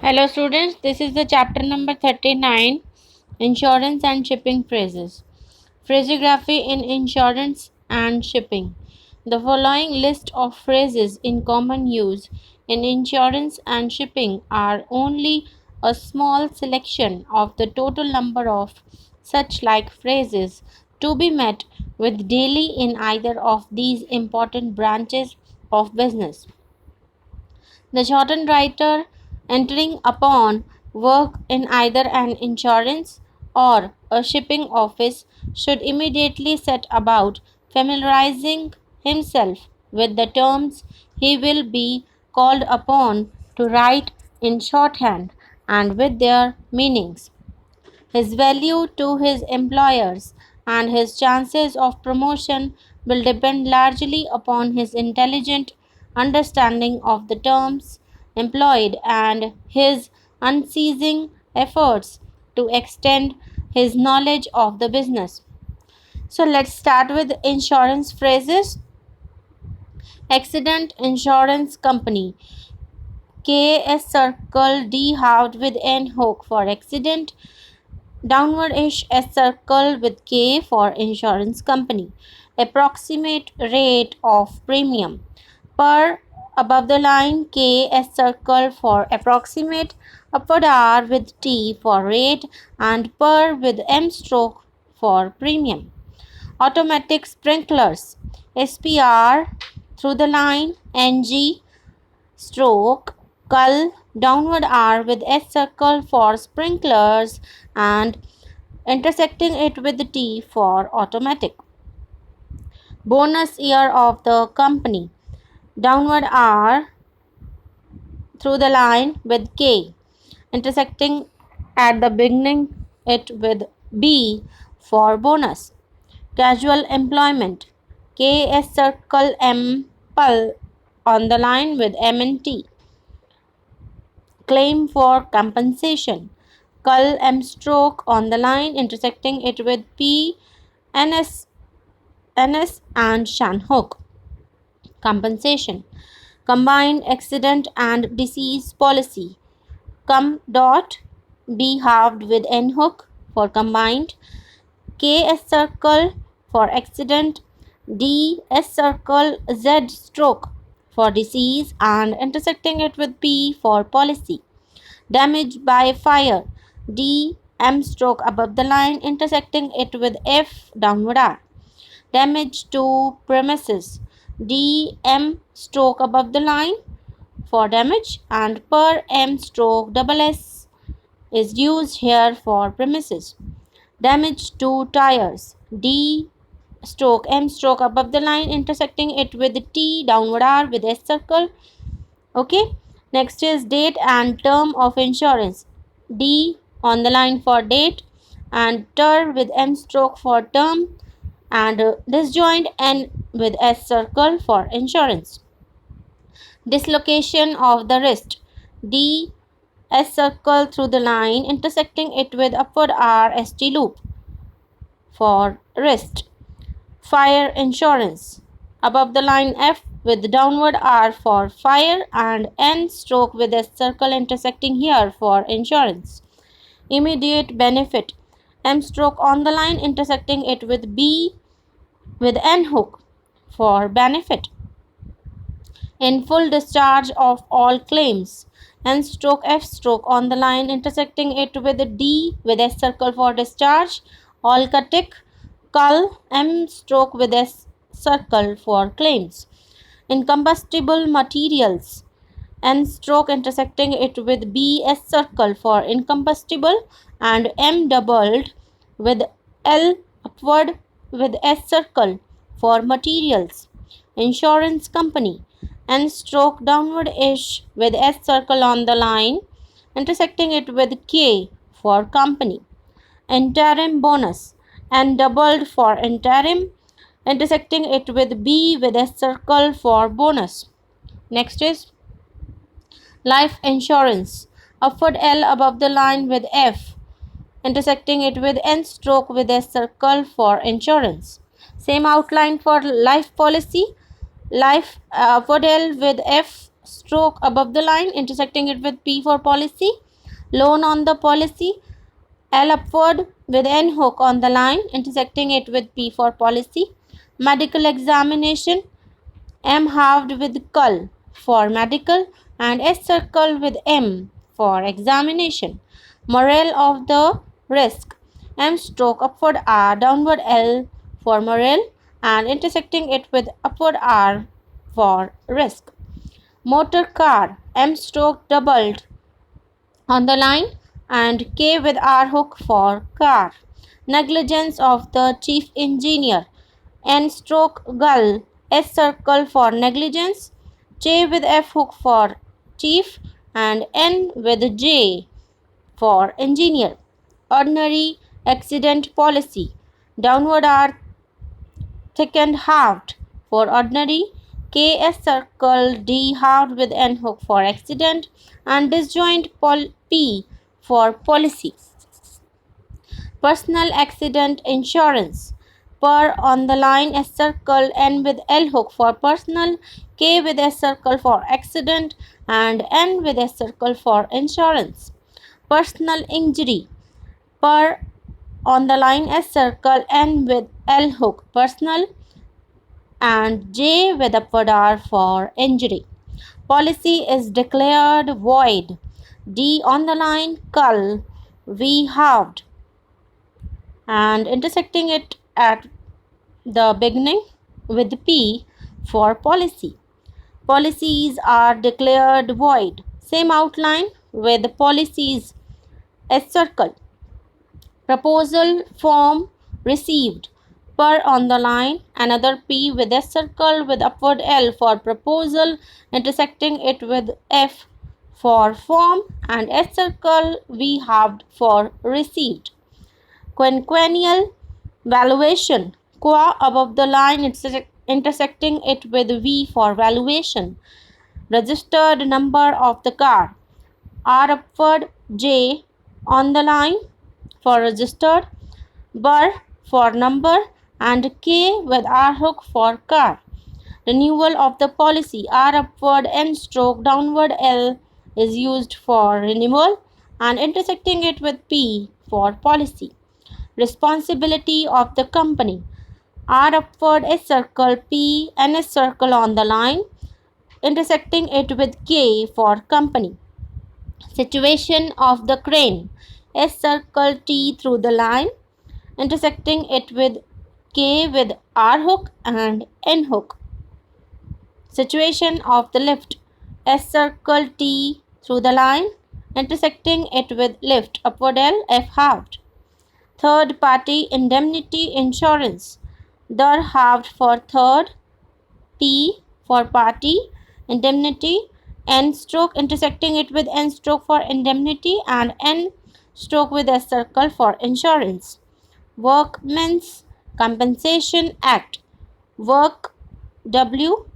Hello students, this is the chapter number 39, Insurance and Shipping Phrases. Phraseography in Insurance and Shipping. The following list of phrases in common use in insurance and shipping are only a small selection of the total number of such like phrases to be met with daily in either of these important branches of business. The shortened writer entering upon work in either an insurance or a shipping office should immediately set about familiarizing himself with the terms he will be called upon to write in shorthand and with their meanings. His value to his employers and his chances of promotion will depend largely upon his intelligent understanding of the terms employed and his unceasing efforts to extend his knowledge of the business. So let's start with insurance phrases. Accident Insurance Company. KS circle D halved with N hook for accident. Downward-ish S circle with K for insurance company. Approximate rate of premium. Per above the line K S circle for approximate. Upward R with T for rate and per with M stroke for premium. Automatic sprinklers. SPR through the line NG stroke cull downward R with S circle for sprinklers and intersecting it with T for automatic. Bonus year of the company. Downward R through the line with K, intersecting at the beginning it with B for bonus. Casual employment. KS circle M pull on the line with M and T. Claim for compensation. Cull M stroke on the line intersecting it with P, NS and shan hook. Compensation. Combined accident and disease policy. Com dot B halved with N hook for combined. KS circle for accident. D S circle Z stroke for disease and intersecting it with P for policy. Damage by fire. D M stroke above the line intersecting it with F downward R. Damage to premises. D M stroke above the line for damage and per M stroke double S is used here for premises. Damage to tires. D stroke M stroke above the line intersecting it with T downward R with S circle. Okay. Next is date and term of insurance. D on the line for date and ter with M stroke for term and disjoint N with S circle for insurance. Dislocation of the wrist. D S circle through the line intersecting it with upward R ST loop for wrist. Fire insurance. Above the line F with downward R for fire and N stroke with a circle intersecting here for insurance. Immediate benefit. M stroke on the line intersecting it with B with N hook for benefit. In full discharge of all claims. N stroke F stroke on the line intersecting it with D with S circle for discharge. Alcatic cull M stroke with S circle for claims. Incombustible materials. N stroke intersecting it with B S circle for incombustible and M doubled with L upward with S circle for materials. Insurance company. N stroke downward ish with S circle on the line intersecting it with K for company. Interim bonus. N doubled for interim intersecting it with B with a circle for bonus. Next is life insurance. Upward L above the line with F intersecting it with N stroke with a circle for insurance. Same outline for life policy. Life upward L with F stroke above the line intersecting it with P for policy. Loan on the policy. L upward with N hook on the line intersecting it with P for policy. Medical examination. M halved with cull for medical and S circle with M for examination. Morale of the risk. M stroke upward R downward L for morale and intersecting it with upward R for risk. Motor car. M stroke doubled on the line and K with R hook for car. Negligence of the chief engineer. N stroke gull, S circle for negligence, J with F hook for chief and N with J for engineer. Ordinary accident policy. Downward R thickened halved for ordinary, K S circle D halved with N hook for accident and disjoint P for policy. Personal accident insurance. Per on the line S circle, N with L hook for personal, K with S circle for accident and N with S circle for insurance. Personal injury. Per on the line S circle, N with L hook personal and J with upward R for injury. Policy is declared void. D on the line cull, V halved and intersecting it at the beginning with P for policy. Policies are declared void. Same outline with policies S circle. Proposal form received. Per on the line, another P with S circle with upward L for proposal, intersecting it with F for form and S circle V halved for received. Quinquennial valuation. Qua above the line intersecting it with V for valuation. Registered number of the car. R upward J on the line for registered, BUR for number and K with R hook for car. Renewal of the policy. R upward N stroke downward L is used for renewal and intersecting it with P for policy. Responsibility of the company. R upward S circle P and S circle on the line intersecting it with K for company. Situation of the crane. S circle T through the line intersecting it with K with R hook and N hook. Situation of the lift. S circle T through the line intersecting it with lift upward L F halved. Third party indemnity insurance. The halved for third, P for party, indemnity, N stroke intersecting it with N stroke for indemnity and N stroke with S circle for insurance. Workmen's Compensation Act. Work W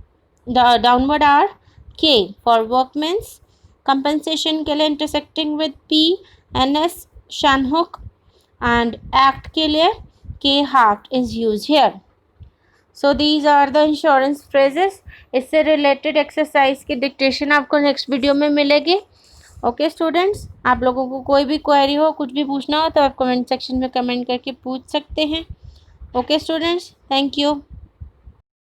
the downward R, K for workmen's compensation के लिए intersecting with P and S shanhook and act के लिए K halved is used here. So these are the insurance phrases. इससे related exercise की dictation आपको next video में मिलेगी. Okay students, आप लोगों को कोई भी क्वेरी हो, कुछ भी पूछना हो तो आप कमेंट सेक्शन में कमेंट करके पूछ सकते हैं. Okay students, thank you.